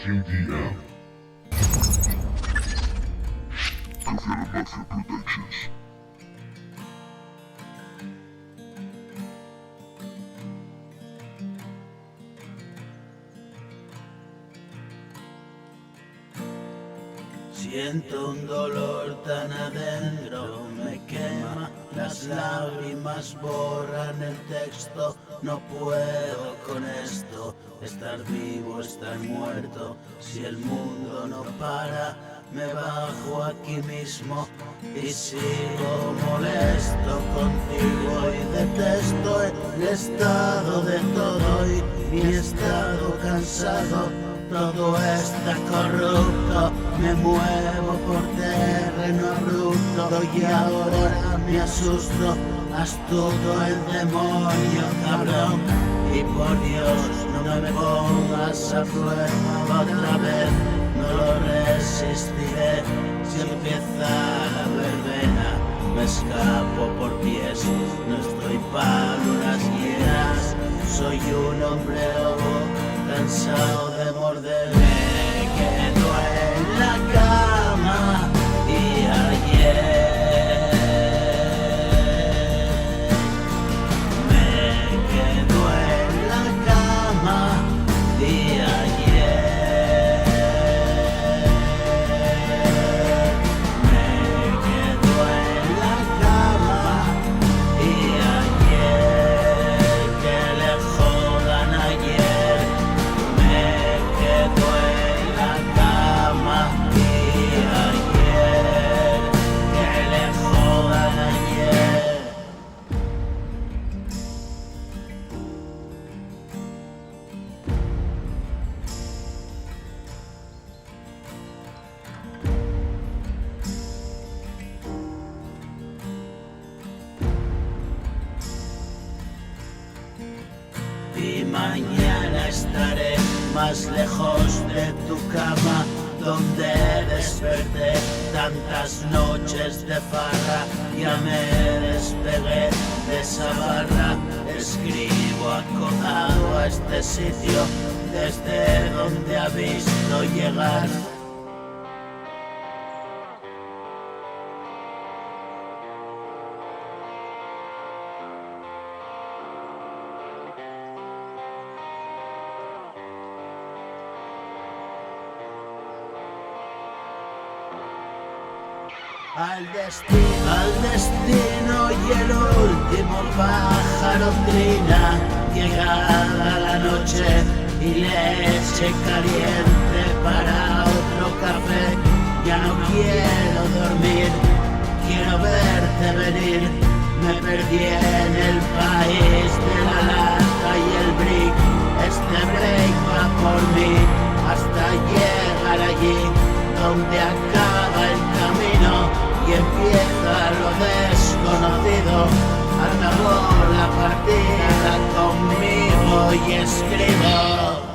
GDM. Gofiano Mafia Productions. Siento un dolor tan adentro, me quema, las lágrimas borran el texto. No puedo con esto, estar vivo, estar muerto. Si el mundo no para, me bajo aquí mismo y sigo molesto contigo y detesto el estado de todo y mi estado cansado. Todo está corrupto, me muevo por terreno abrupto y ahora me asusto, astuto el demonio cabrón. Y por Dios no me pongas a prueba otra vez, no lo resistiré. Si empieza la verbena, me escapo por pies, no estoy para unas hieras. Soy un hombre lobo, cansado de morder. Me quedo en la cama y ayer me quedo en la cama y ayer me quedo en la cama y ayer que le jodan ayer. Me quedo en la cama y ayer que le jodan ayer. Y mañana estaré más lejos de tu cama, donde desperté tantas noches de farra. Ya me despegué de esa barra, escribo acotado a este sitio, desde donde ha visto llegar. Al destino y el último pájaro trina, llegada la noche y leche caliente para otro café. Ya no quiero dormir, quiero verte venir. Me perdí en el país de la lata y el brick. Este break va por mí hasta llegar allí donde acaba el camino y empieza lo desconocido. Acabó la partida conmigo y escribo.